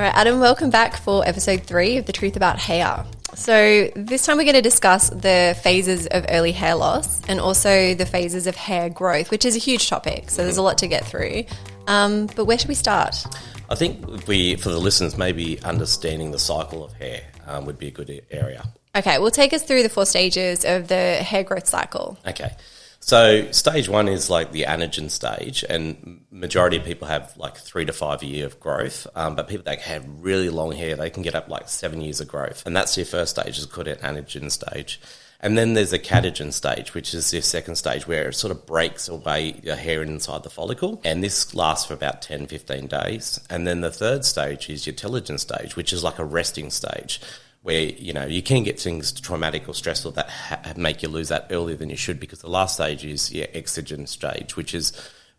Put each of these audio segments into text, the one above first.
All right, Adam, welcome back for episode 3 of The Truth About Hair. So this time we're going to discuss the phases of early hair loss and also the phases of hair growth, which is a huge topic. So there's a lot to get through. But where should we start? I think for the listeners, maybe understanding the cycle of hair would be a good area. Okay, well, take us through the 4 stages of the hair growth cycle. Okay. So stage 1 is like the Anagen stage, and majority of people have like 3 to 5 year of growth, but people that have really long hair, they can get up like 7 years of growth, and that's your first stage, is called an Anagen stage. And then there's a Catagen stage, which is your second stage, where it sort of breaks away your hair inside the follicle, and this lasts for about 10, 15 days. And then the third stage is your Telogen stage, which is like a resting stage, where, you know, you can get things traumatic or stressful that make you lose that earlier than you should, because the last stage is your Exogen stage,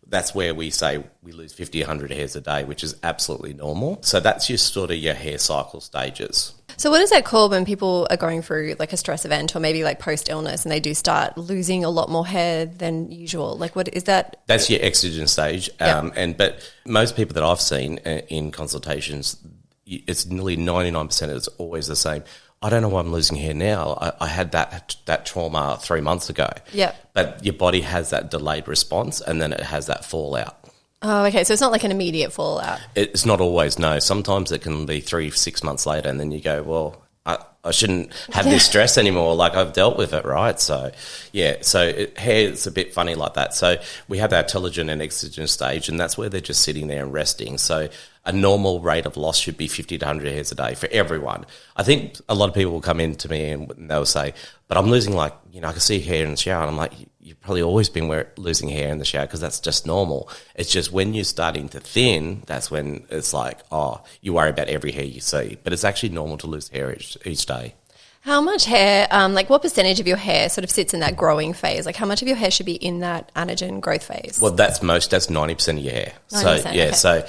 that's where we say we lose 50, 100 hairs a day, which is absolutely normal. So that's your hair cycle stages. So what is that called when people are going through like a stress event or maybe like post-illness and they do start losing a lot more hair than usual? Like what is that? That's your Exogen stage. Yep. But most people that I've seen in consultations, it's nearly 99% it's always the same. I don't know why I'm losing hair now. I had that trauma 3 months ago. Yeah. But your body has that delayed response, and then it has that fallout. Oh, okay. So it's not like an immediate fallout. It's not always, no. Sometimes it can be 3-6 months later, and then you go, well, I shouldn't have this stress anymore. Like, I've dealt with it, right? So, yeah. So hair is a bit funny like that. So we have our Telogen and Exogen stage, and that's where they're just sitting there and resting. So a normal rate of loss should be 50 to 100 hairs a day for everyone. I think a lot of people will come in to me and they'll say, but I'm losing I can see hair in the shower. And I'm like, you've probably always been losing hair in the shower, because that's just normal. It's just when you're starting to thin, that's when it's like, you worry about every hair you see. But it's actually normal to lose hair each day. How much hair, what percentage of your hair sort of sits in that growing phase? Like how much of your hair should be in that anagen growth phase? Well, that's 90% of your hair. 90%, so, okay. So,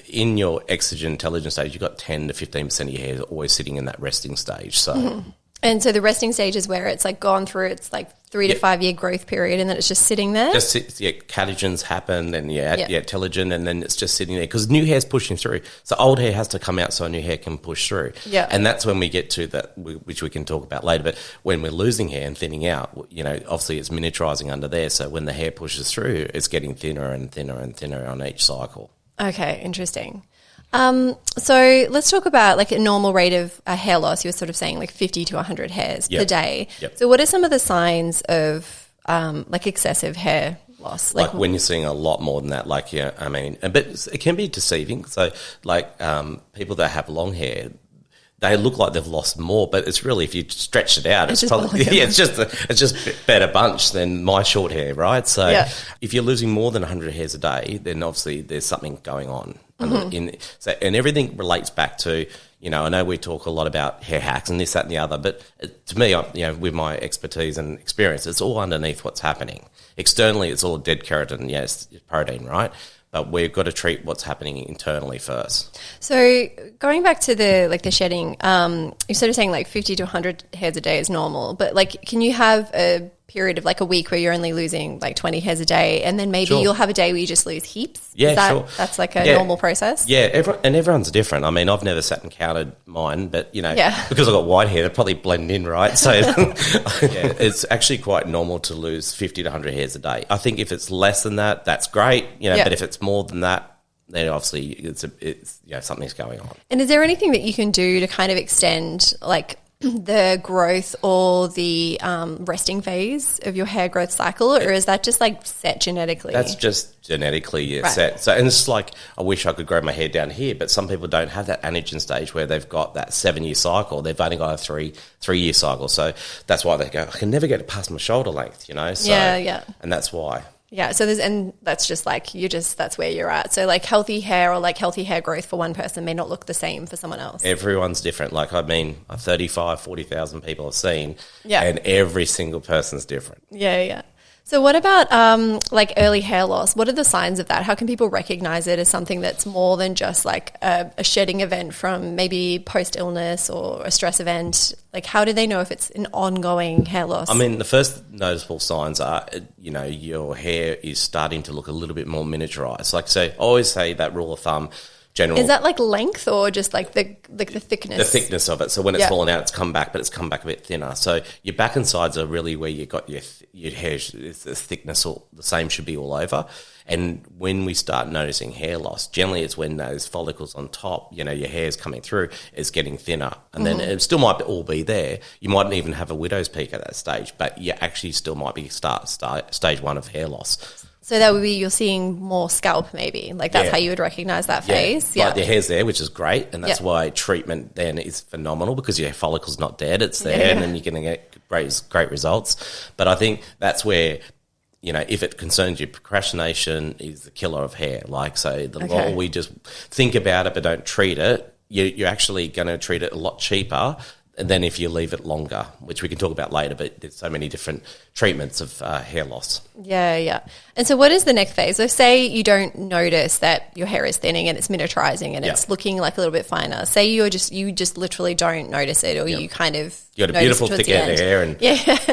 in your Exogen, Telogen stage, you've got 10 to 15% of your hair always sitting in that resting stage. So. Mm-hmm. And so the resting stage is where it's like gone through its like 3 to 5 year growth period, and then it's just sitting there? Catagens happen, and Telogen, and then it's just sitting there because new hair's pushing through. So old hair has to come out so new hair can push through. Yeah. And that's when we get to that, which we can talk about later. But when we're losing hair and thinning out, obviously it's miniaturizing under there. So when the hair pushes through, it's getting thinner and thinner and thinner on each cycle. Okay, interesting. So let's talk about like a normal rate of hair loss. You were sort of saying like 50 to 100 hairs per day. Yep. So what are some of the signs of like excessive hair loss? Like when you're seeing a lot more than that, but it can be deceiving. So people that have long hair, they look like they've lost more, but it's really, if you stretch it out, it's probably it's just a better bunch than my short hair, right? So if you're losing more than 100 hairs a day, then obviously there's something going on. Mm-hmm. And everything relates back to, I know we talk a lot about hair hacks and this, that, and the other, but to me, with my expertise and experience, it's all underneath what's happening. Externally, it's all dead keratin, it's protein, right? But we've got to treat what's happening internally first. So going back to the shedding, you're sort of saying like 50 to 100 hairs a day is normal, but like can you have a period of like a week where you're only losing like 20 hairs a day, and then maybe you'll have a day where you just lose heaps? Sure. That's like a normal process? Yeah, everyone's different. I mean, I've never sat and counted mine, but, because I've got white hair, they probably blend in, right? So it's actually quite normal to lose 50 to 100 hairs a day. I think if it's less than that, that's great, but if it's more than that, then obviously it's something's going on. And is there anything that you can do to kind of extend like the growth or the resting phase of your hair growth cycle, or is that just like set genetically? That's just genetically right. set. So, and it's like, I wish I could grow my hair down here, but some people don't have that anagen stage where they've got that 7-year cycle. They've only got a three-year cycle. So that's why they go, I can never get it past my shoulder length, So, and that's why. Yeah, so that's just like that's where you're at. So like healthy hair or like healthy hair growth for one person may not look the same for someone else. Everyone's different. Like 40,000 people I've seen, and every single person's different. Yeah. So what about like early hair loss? What are the signs of that? How can people recognize it as something that's more than just like a shedding event from maybe post-illness or a stress event? Like how do they know if it's an ongoing hair loss? I mean, the first noticeable signs are, your hair is starting to look a little bit more miniaturized. Like, so I always say that rule of thumb, general. Is that like length or just like the thickness? The thickness of it. So when it's fallen out, it's come back, but it's come back a bit thinner. So your back and sides are really where you got your hair. The thickness, the same should be all over. And when we start noticing hair loss, generally it's when those follicles on top, your hair is coming through, is getting thinner. And then it still might all be there. You mightn't even have a widow's peak at that stage, but you actually still might be stage 1 of hair loss. So that would be you're seeing more scalp maybe. Like that's how you would recognise that phase. Yeah, like the hair's there, which is great. And that's why treatment then is phenomenal because your follicle's not dead, it's there, and then you're going to get great results. But I think that's where, if it concerns you, procrastination is the killer of hair. Like, so the more we just think about it but don't treat it, you're actually going to treat it a lot cheaper than if you leave it longer, which we can talk about later, but there's so many different treatments of hair loss. Yeah. And so what is the next phase? So say you don't notice that your hair is thinning and it's miniaturizing and it's looking like a little bit finer. Say you just literally don't notice it, or you kind of you got a beautiful thick head of hair, and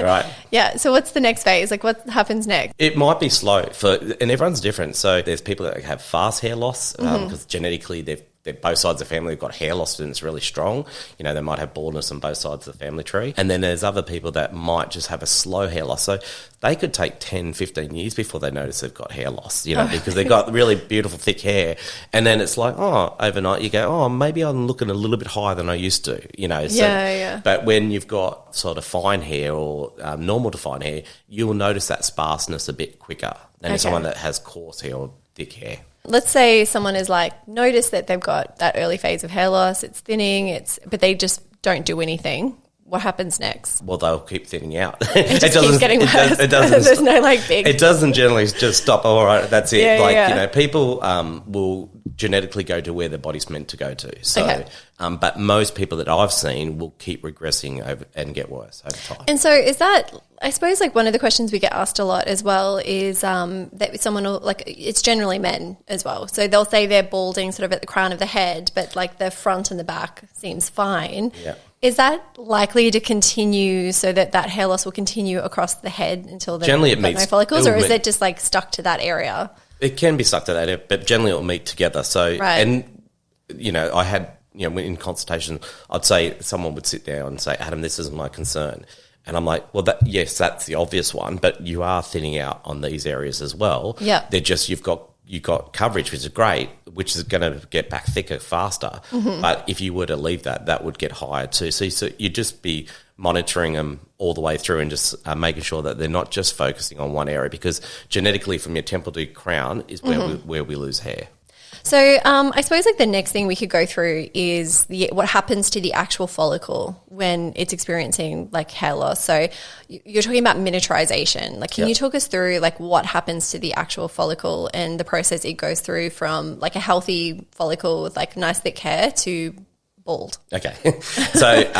right. Yeah. So what's the next phase? Like what happens next? It might be slow and everyone's different. So there's people that have fast hair loss because genetically they're both sides of the family have got hair loss and it's really strong. They might have baldness on both sides of the family tree. And then there's other people that might just have a slow hair loss. So they could take 10, 15 years before they notice they've got hair loss, because they've got really beautiful thick hair. And then it's like, overnight you go, maybe I'm looking a little bit higher than I used to, So, but when you've got sort of fine hair or normal to fine hair, you'll notice that sparseness a bit quicker than someone that has coarse hair or thick hair. Let's say someone is like, notice that they've got that early phase of hair loss, it's thinning, but they just don't do anything. What happens next? Well, they'll keep thinning out. It just keeps getting worse. It doesn't. There's no big. It doesn't generally just stop. All right, that's it. People will genetically go to where their body's meant to go to. So, but most people that I've seen will keep regressing over and get worse over time. And so is that, I suppose, like one of the questions we get asked a lot as well is that someone will, like, it's generally men as well. So they'll say they're balding sort of at the crown of the head, but like the front and the back seems fine. Yeah. Is that likely to continue so that hair loss will continue across the head until the generally it meets no follicles, or is it just like stuck to that area? It can be stuck to that area, but generally it will meet together. So, and I had, in consultation, I'd say someone would sit down and say, Adam, this isn't my concern. And I'm like, well, yes, that's the obvious one, but you are thinning out on these areas as well. Yeah. They're just, you've got coverage, which is great, which is going to get back thicker faster. Mm-hmm. But if you were to leave that would get higher too. So you'd just be monitoring them all the way through and just making sure that they're not just focusing on one area, because genetically from your temple to crown is where we lose hair. So I suppose like the next thing we could go through is what happens to the actual follicle when it's experiencing like hair loss. So you're talking about miniaturization. Like, can you talk us through like what happens to the actual follicle and the process it goes through from like a healthy follicle with like nice thick hair to bald? Okay. So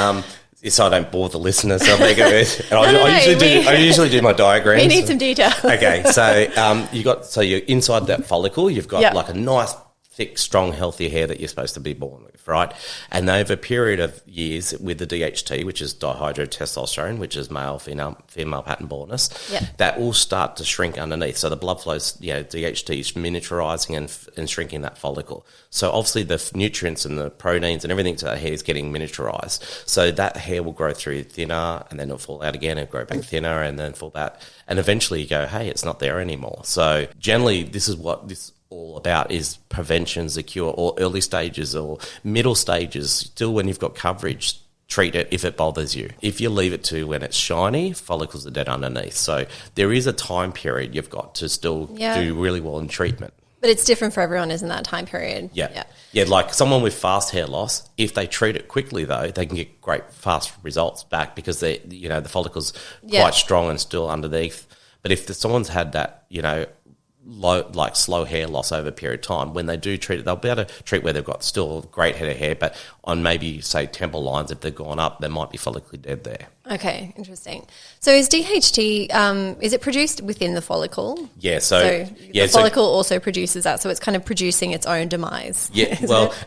I don't bore the listeners, I'll make it with. And I usually do my diagrams. We need some detail. Okay, so you're inside that follicle, you've got like a nice, thick, strong, healthy hair that you're supposed to be born with, right? And over a period of years with the DHT, which is dihydrotestosterone, which is female pattern baldness, that will start to shrink underneath. So the blood flows, DHT is miniaturizing and shrinking that follicle. So obviously the nutrients and the proteins and everything to that hair is getting miniaturized. So that hair will grow through thinner, and then it'll fall out again and grow back thinner and then fall back. And eventually you go, hey, it's not there anymore. So generally this is what this all about, is prevention is the cure, or early stages or middle stages. Still, when you've got coverage, treat it if it bothers you. If you leave it to when it's shiny, follicles are dead underneath. So there is a time period you've got to still do really well in treatment. But it's different for everyone, isn't that time period? Yeah, like someone with fast hair loss, if they treat it quickly though, they can get great fast results back because the follicle's quite strong and still underneath. But if someone's had that, slow hair loss over a period of time, when they do treat it, they'll be able to treat where they've got still a great head of hair, but on maybe, say, temple lines, if they've gone up, there might be follicle dead there. Okay, interesting. So is DHT, is it produced within the follicle? Yeah, the follicle also produces that, so it's kind of producing its own demise. Yeah,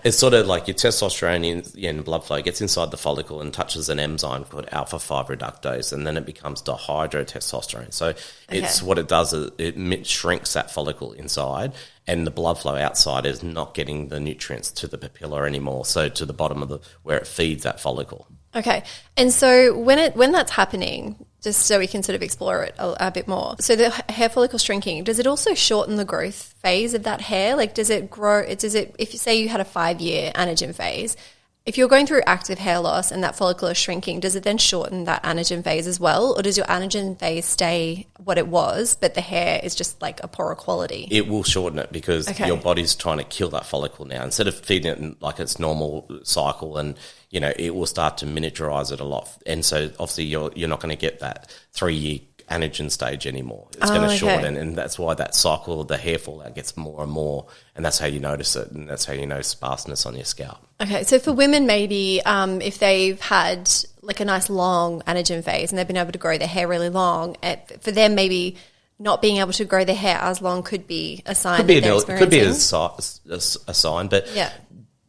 it's sort of like your testosterone in blood flow gets inside the follicle and touches an enzyme called alpha-5 reductase, and then it becomes dihydrotestosterone. So it's what it does is it shrinks that follicle inside, and the blood flow outside is not getting the nutrients to the papilla anymore, so to the bottom of where it feeds that follicle. Okay. And so when that's happening, just so we can sort of explore it a bit more. So the hair follicle shrinking, does it also shorten the growth phase of that hair? Like, does it grow? If you say you had a 5-year anagen phase, if you're going through active hair loss and that follicle is shrinking, does it then shorten that anagen phase as well? Or does your anagen phase stay what it was, but the hair is just like a poorer quality? It will shorten it because your body's trying to kill that follicle now. Instead of feeding it in like its normal cycle, and, you know, it will start to miniaturize it a lot. And so obviously you're not going to get that 3-year anagen stage anymore. It's going to shorten, and that's why that cycle of the hair fallout gets more and more, and that's how you notice it, and that's how you notice sparseness on your scalp. Okay, so for women, maybe if they've had like a nice long anagen phase and they've been able to grow their hair really long, for them maybe not being able to grow their hair as long could be a sign could be a sign, but yeah.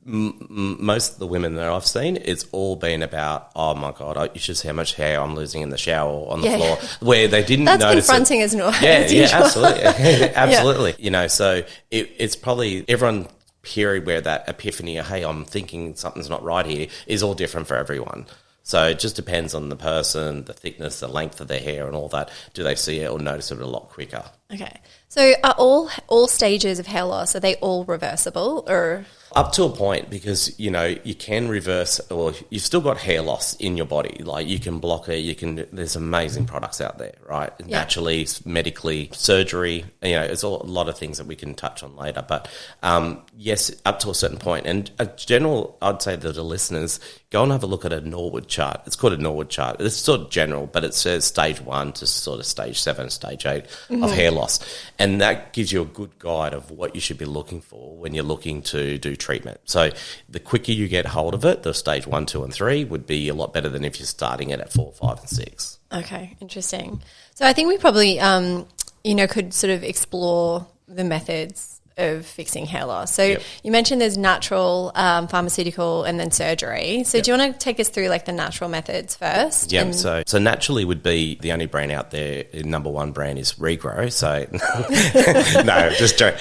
Most of the women that I've seen, it's all been about, oh my God, you should see how much hair I'm losing in the shower or on the floor, where they didn't notice confronting as well. Yeah, absolutely. Absolutely. You know, so it's probably everyone period where that epiphany, hey, I'm thinking something's not right here, is all different for everyone. So it just depends on the person, the thickness, the length of their hair and all that. Do they see it or notice it a lot quicker? Okay. So are all stages of hair loss, are they all reversible or? Up to a point, because, you know, you can reverse, or you've still got hair loss in your body. Like, you can block it, there's amazing products out there, right? Yeah. Naturally, medically, surgery, you know, it's a lot of things that we can touch on later. But yes, up to a certain point. And a general, I'd say to the listeners, go and have a look at a Norwood chart. It's called a Norwood chart. It's sort of general, but it says stage 1 to sort of stage 7, stage 8 of hair loss. And that gives you a good guide of what you should be looking for when you're looking to do treatment. So the quicker you get hold of it, the stage 1, 2 and 3 would be a lot better than if you're starting it at 4, 5 and 6. Okay, interesting. So I think we probably, could sort of explore the methods of fixing hair loss. So you mentioned there's natural, pharmaceutical, and then surgery. So do you want to take us through like the natural methods first? Yeah. So naturally would be the only brand out there. Number one brand is Regrow. So no, just joking.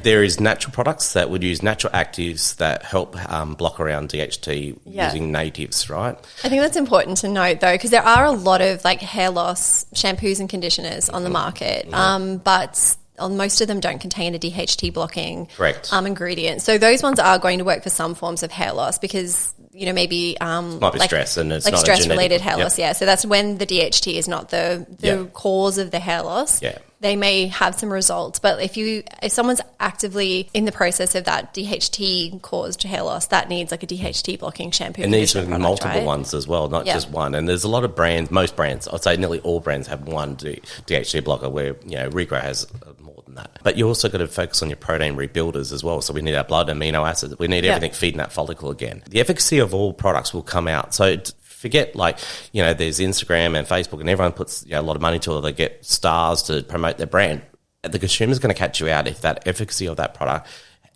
There is natural products that would use natural actives that help block around DHT using natives, right? I think that's important to note though, because there are a lot of like hair loss shampoos and conditioners on the market, but most of them don't contain a DHT blocking ingredient. So those ones are going to work for some forms of hair loss because, maybe might be stress, and it's like not stress-related hair loss. Yeah, so that's when the DHT is not the cause of the hair loss. Yeah. They may have some results, but if someone's actively in the process of that DHT caused hair loss, that needs like a DHT blocking shampoo. And these are multiple ones as well, not just one. And there's a lot of brands, most brands, I'd say nearly all brands have one DHT blocker, where Regrow has more than that. But you also got to focus on your protein rebuilders as well. So we need our blood, amino acids, we need everything feeding that follicle again. The efficacy of all products will come out. So forget there's Instagram and Facebook and everyone puts a lot of money to it. They get stars to promote their brand. The consumer's going to catch you out if that efficacy of that product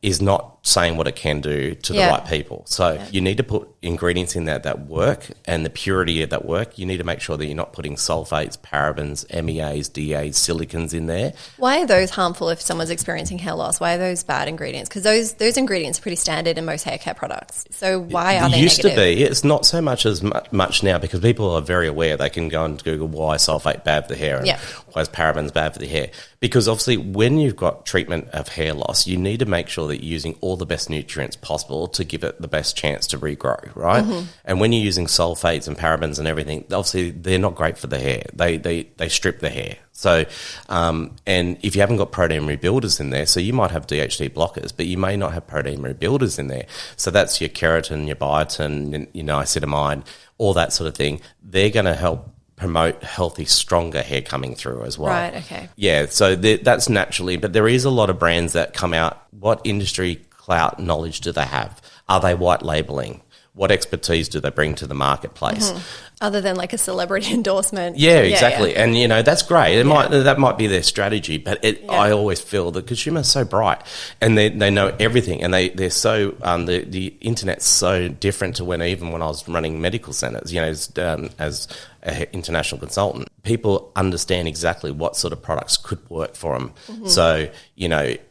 is not saying what it can do to the right people. So you need to put ingredients in there that work, and the purity of that work. You need to make sure that you're not putting sulfates, parabens, MEAs, DAs, silicons in there. Why are those harmful if someone's experiencing hair loss? Why are those bad ingredients? Because those ingredients are pretty standard in most hair care products. So why are they negative? It used to be. It's not so much as much now, because people are very aware. They can go and Google why is sulfate bad for the hair and why is parabens bad for the hair. Because obviously when you've got treatment of hair loss, you need to make sure that you're using all the best nutrients possible to give it the best chance to regrow, right? Mm-hmm. And when you're using sulfates and parabens and everything, obviously they're not great for the hair. They strip the hair. So, and if you haven't got protein rebuilders in there, so you might have DHT blockers, but you may not have protein rebuilders in there. So that's your keratin, your biotin, your niacinamide, all that sort of thing. They're going to help promote healthy, stronger hair coming through as well. Right, okay. Yeah, so that's naturally, but there is a lot of brands that come out. What industry clout knowledge do they have? Are they white labeling? what expertise do they bring to the marketplace? Other than like a celebrity endorsement. Yeah, exactly. And, that's great. That might be their strategy, but I always feel the consumer's so bright and they know everything, and they're so, the internet's so different to when I was running medical centres, as an international consultant. People understand exactly what sort of products could work for them. So,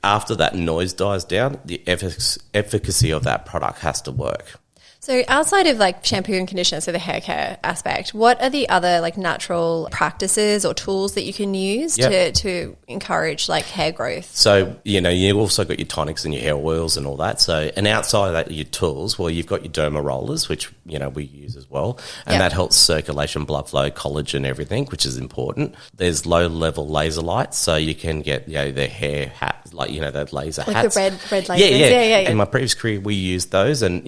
after that noise dies down, the efficacy of that product has to work. So outside of like shampoo and conditioner, so the hair care aspect, what are the other like natural practices or tools that you can use to encourage like hair growth? So, you've also got your tonics and your hair oils and all that. So, and outside of that, your tools, well, you've got your derma rollers, which, we use as well. And that helps circulation, blood flow, collagen, everything, which is important. There's low level laser lights. So you can get, the hair hat, like, the laser hats. Like the red lasers. Yeah. In my previous career, we used those, and,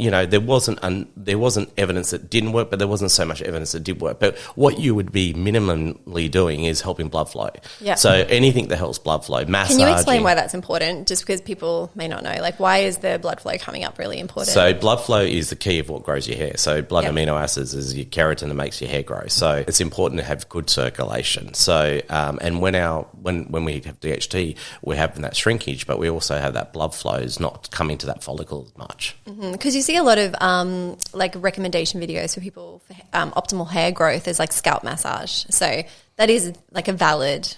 there wasn't evidence that didn't work, but there wasn't so much evidence that did work. But what you would be minimally doing is helping blood flow. Yeah. So anything that helps blood flow, massaging. Can you explain why that's important? Just because people may not know, like why is the blood flow coming up really important? So blood flow is the key of what grows your hair. So blood amino acids is your keratin that makes your hair grow. So it's important to have good circulation. So and when we have DHT, we're having that shrinkage, but we also have that blood flow is not coming to that follicle as much. Because you see a lot of like recommendation videos for people for optimal hair growth is like scalp massage. So that is like a valid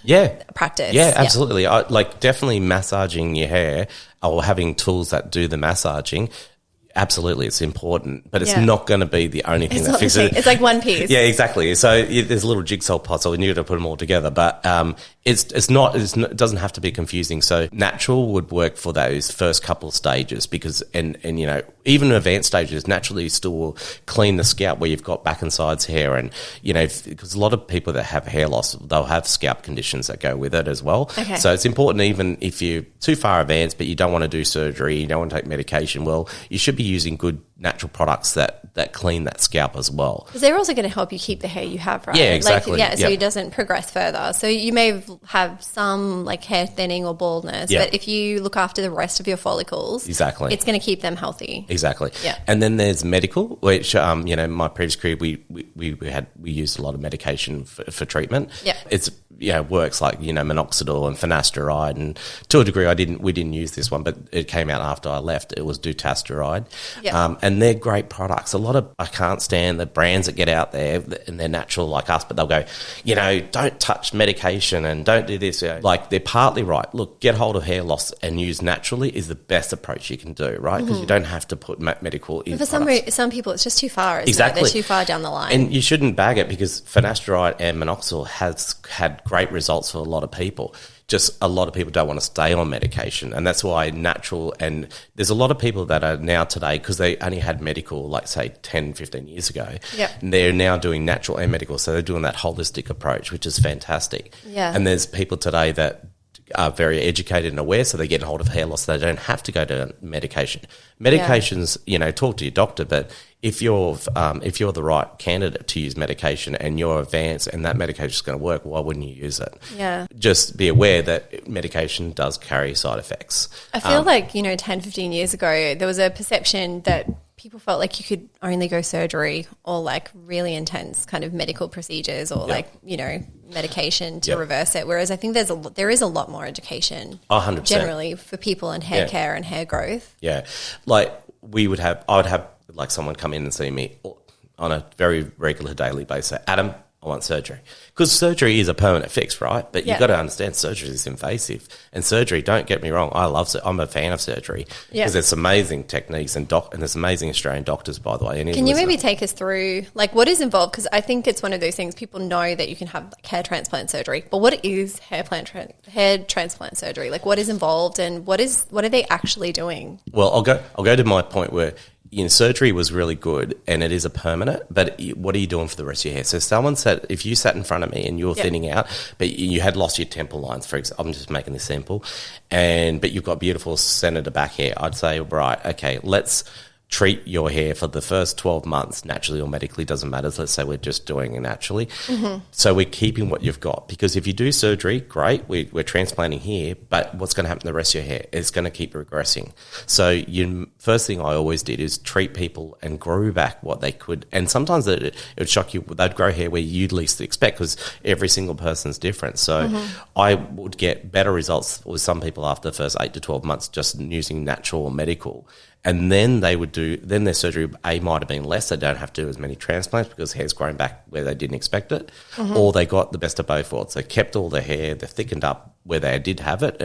practice. Yeah, absolutely. I definitely massaging your hair or having tools that do the massaging. Absolutely, it's important, but it's not going to be the only thing that fixes it. It's like one piece. Yeah, exactly. So there's a little jigsaw puzzle, and you got to put them all together. But it doesn't have to be confusing. So natural would work for those first couple of stages because, and even advanced stages, naturally still will clean the scalp where you've got back and sides hair, and because a lot of people that have hair loss, they'll have scalp conditions that go with it as well. Okay. So it's important, even if you're too far advanced, but you don't want to do surgery, you don't want to take medication. Well, you should be using good natural products that clean that scalp as well. Because they're also going to help you keep the hair you have, right? Yeah, exactly. So it doesn't progress further. So you may have some like hair thinning or baldness, but if you look after the rest of your follicles, it's going to keep them healthy. Exactly. Yeah. And then there's medical, which my previous career we used a lot of medication for treatment. Yeah. It's works like minoxidil and finasteride, and to a degree we didn't use this one, but it came out after I left. It was dutasteride. Yeah. And they're great products. I can't stand the brands that get out there and they're natural like us, but they'll go, don't touch medication and don't do this. Like they're partly right. Look, get hold of hair loss and use naturally is the best approach you can do, right? Because you don't have to put medical in. But for some people, it's just too far. Exactly. They're too far down the line. And you shouldn't bag it because finasteride and minoxidil has had great results for a lot of people. Just a lot of people don't want to stay on medication, and that's why natural, and there's a lot of people that are now today, because they only had medical like say 10, 15 years ago, and they're now doing natural and medical, so they're doing that holistic approach, which is fantastic. Yeah. And there's people today that are very educated and aware, so they get hold of hair loss. They don't have to go to medication. Medications, talk to your doctor, but if you're the right candidate to use medication and you're advanced and that medication is going to work, why wouldn't you use it? Yeah. Just be aware that medication does carry side effects. I feel like, 10, 15 years ago, there was a perception that people felt like you could only go surgery or like really intense kind of medical procedures or medication to reverse it. Whereas I think there is a lot more education 100%. Generally for people in hair care and hair growth. Yeah. Like I would have like someone come in and see me on a very regular daily basis, say, Adam, I want surgery. Because surgery is a permanent fix, right? But you've got to understand surgery is invasive. And surgery, don't get me wrong, I'm a fan of surgery because there's amazing techniques and there's amazing Australian doctors, by the way. Can you maybe take us through like what is involved? Because I think it's one of those things, people know that you can have like hair transplant surgery, but what is hair transplant surgery? Like what is involved and what are they actually doing? Well, I'll go to my point where surgery was really good and it is a permanent, but what are you doing for the rest of your hair? So if you sat in front of me and you were thinning out, but you had lost your temple lines, for example, I'm just making this simple, but you've got beautiful centre to back hair, I'd say, right, okay, let's treat your hair for the first 12 months, naturally or medically, doesn't matter. So let's say we're just doing it naturally. So we're keeping what you've got, because if you do surgery, great, we're transplanting here, but what's going to happen to the rest of your hair? It's going to keep regressing. So first thing I always did is treat people and grow back what they could. And sometimes it would shock you, they'd grow hair where you'd least expect, because every single person's different. So I would get better results with some people after the first 8 to 12 months just using natural or medical. And then then their surgery, might have been less. They don't have to do as many transplants because hair's grown back where they didn't expect it. Or they got the best of both worlds. They kept all the hair, they thickened up where they did have it,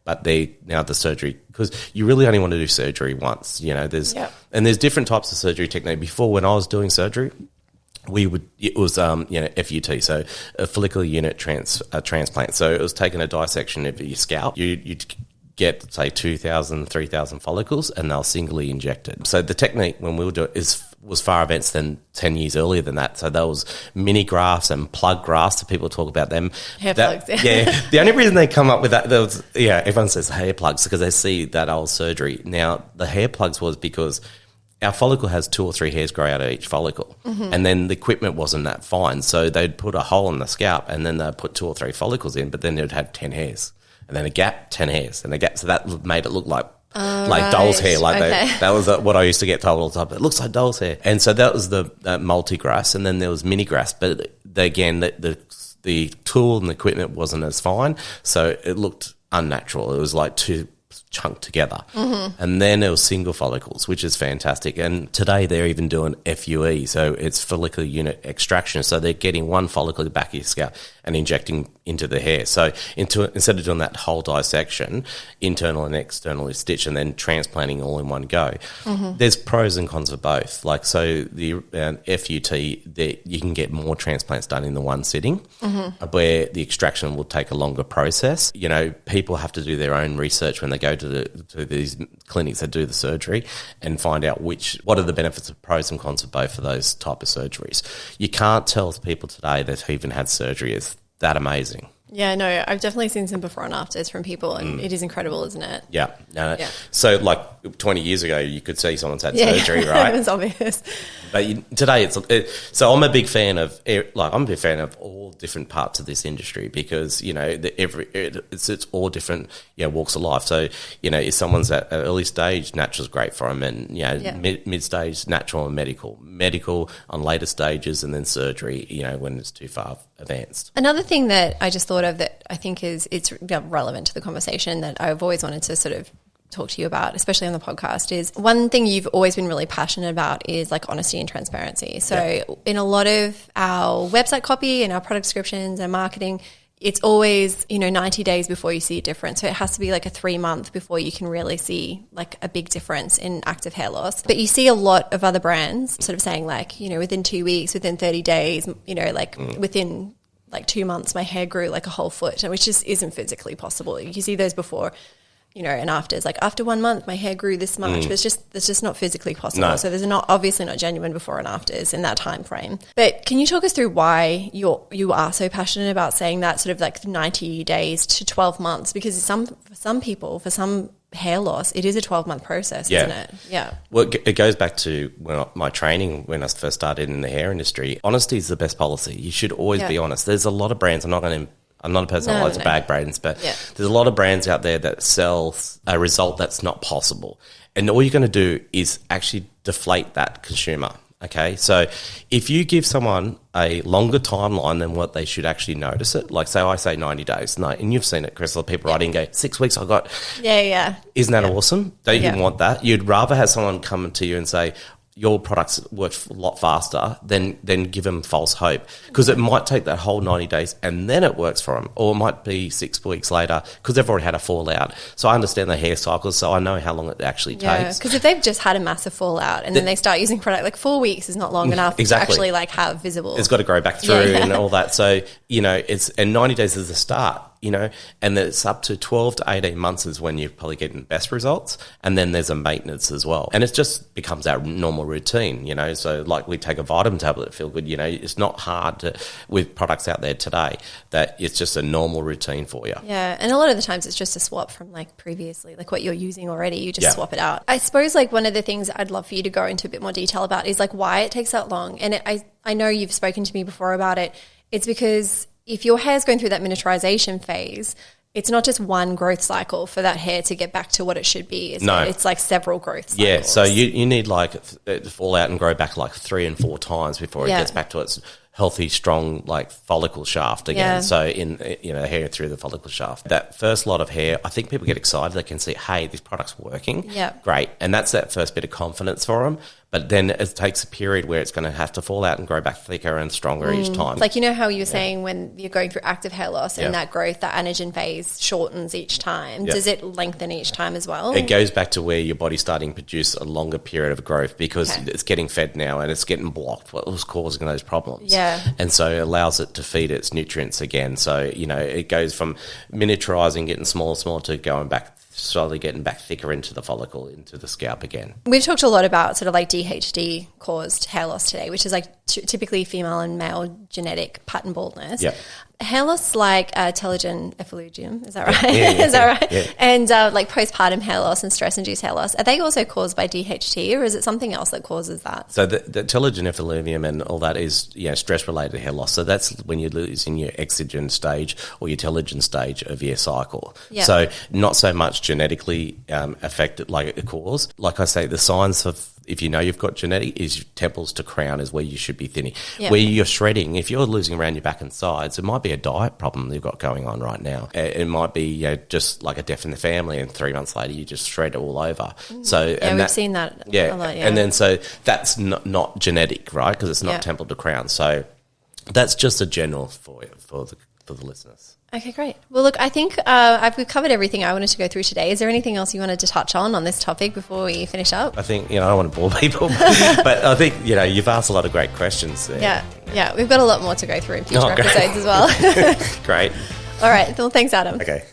but now the surgery, because you really only want to do surgery once, and there's different types of surgery technique. Before, when I was doing surgery, it was FUT, so a follicular unit transplant. So it was taking a dissection of your scalp. You'd get, say, 2,000, 3,000 follicles, and they'll singly injected. So the technique when we were doing it was far advanced than 10 years earlier than that. So there was mini grafts and plug grafts. So people talk about them. Hair plugs. Yeah. The only reason they come up with that, everyone says hair plugs because they see that old surgery. Now, the hair plugs was because our follicle has 2 or 3 hairs grow out of each follicle. And then the equipment wasn't that fine. So they'd put a hole in the scalp and then they'd put 2 or 3 follicles in, but then they'd have 10 hairs. And then a gap, 10 hairs, and a gap. So that made it look like doll's hair. That was what I used to get told all the time. It looks like doll's hair. And so that was the multi-grafts, and then there was mini-grafts. But again, the tool and the equipment wasn't as fine, so it looked unnatural. It was like too chunked together. And then there was single follicles, which is fantastic. And today they're even doing FUE, so it's follicular unit extraction. So they're getting one follicle in the back of your scalp and injecting into the hair. So instead of doing that whole dissection, internal and externally stitch, and then transplanting all in one go, there's pros and cons of both. Like, so the FUT, you can get more transplants done in the one sitting, where the extraction will take a longer process. People have to do their own research when they go to these clinics that do the surgery and find out what are the benefits of pros and cons of both of those type of surgeries. You can't tell people today that have even had surgery is that amazing. Yeah, no, I've definitely seen some before and afters from people, and it is incredible, isn't it? Yeah. No. Yeah. So, like 20 years ago, you could see someone's had surgery, right? It was obvious. But today, so I'm a big fan of all different parts of this industry, because it's all different walks of life. So if someone's at an early stage, natural's great for them, and mid stage, natural and medical on later stages, and then surgery when it's too far advanced. Another thing that I just thought of that I think it's relevant to the conversation that I've always wanted to sort of talk to you about, especially on the podcast, is one thing you've always been really passionate about is like honesty and transparency. So in a lot of our website copy and our product descriptions and marketing, it's always 90 days before you see a difference. So it has to be like a 3-month before you can really see like a big difference in active hair loss. But you see a lot of other brands sort of saying like, within 2 weeks, within 30 days, within like 2 months, my hair grew like a whole foot, which just isn't physically possible. You see those before, and after. It's like after 1 month, my hair grew this much. But it's just not physically possible. No. So there's obviously not genuine before and afters in that time frame. But can you talk us through why you are so passionate about saying that sort of like 90 days to 12 months? Because for some people, for some hair loss, it is a 12-month process, isn't it? Yeah. Well, it goes back to my training when I first started in the hair industry. Honesty is the best policy. You should always be honest. There's a lot of brands, I'm not a person that likes to bag brands, but there's a lot of brands out there that sell a result that's not possible. And all you're going to do is actually deflate that consumer. Okay, so if you give someone a longer timeline than what they should actually notice it, like say I say 90 days, and you've seen it, Crystal, people write in and go, 6 weeks I got. Yeah. Isn't that awesome? Don't you want that? You'd rather have someone come to you and say, your products work a lot faster than give them false hope, because it might take that whole 90 days and then it works for them, or it might be 6 weeks later because they've already had a fallout. So I understand the hair cycles, so I know how long it actually takes. Because if they've just had a massive fallout and then they start using product, like 4 weeks is not long enough to actually like have visible. It's got to grow back through and all that. So, and 90 days is the start. you know, and it's up to 12 to 18 months is when you're probably getting the best results. And then there's a maintenance as well. And it just becomes our normal routine, you know. So like we take a vitamin tablet to feel good, you know, it's not hard to, with products out there today, that it's just a normal routine for you. Yeah, and a lot of the times it's just a swap from like previously, like what you're using already, you just swap it out. I suppose like one of the things I'd love for you to go into a bit more detail about is like why it takes that long. And I know you've spoken to me before about it. It's because if your hair's going through that miniaturization phase, it's not just one growth cycle for that hair to get back to what it should be. It's like several growth cycles. Yeah, so you need like it to fall out and grow back like 3 and 4 times before it gets back to its healthy, strong, like follicle shaft again. Yeah. So hair through the follicle shaft. That first lot of hair, I think people get excited. They can see, hey, this product's working. Yeah. Great. And that's that first bit of confidence for them. But then it takes a period where it's going to have to fall out and grow back thicker and stronger each time. Like, you know how you were saying when you're going through active hair loss and that growth, that anagen phase shortens each time. Yeah. Does it lengthen each time as well? It goes back to where your body's starting to produce a longer period of growth because it's getting fed now and it's getting blocked. What was causing those problems? Yeah. And so it allows it to feed its nutrients again. So, you know, it goes from miniaturizing, getting smaller to going back, slowly getting back thicker into the follicle, into the scalp again. We've talked a lot about sort of like DHD caused hair loss today, which is like typically female and male genetic pattern baldness. Yeah. Hair loss like telogen effluvium, is that right? Is that right? Yeah. And like postpartum hair loss and stress-induced hair loss, are they also caused by DHT or is it something else that causes that? So the telogen effluvium and all that is stress-related hair loss. So that's when you're losing your exogen stage or your telogen stage of your cycle. Yeah. So not so much genetically affected like a cause. Like I say, the signs of if you know you've got genetic is temples to crown is where you should be thinning. Yeah. Where you're shredding, if you're losing around your back and sides, it might be a diet problem you've got going on right now. It might be just like a death in the family and 3 months later you just shred all over. So we've seen that a lot. Yeah. And then so that's not genetic, right? Because it's not temple to crown. So that's just a general for the listeners. Okay, great. Well, look, I think we've covered everything I wanted to go through today. Is there anything else you wanted to touch on this topic before we finish up? I think, I don't want to bore people, but I think, you've asked a lot of great questions there. Yeah. We've got a lot more to go through in future episodes as well. Great. All right. Well, thanks, Adam. Okay.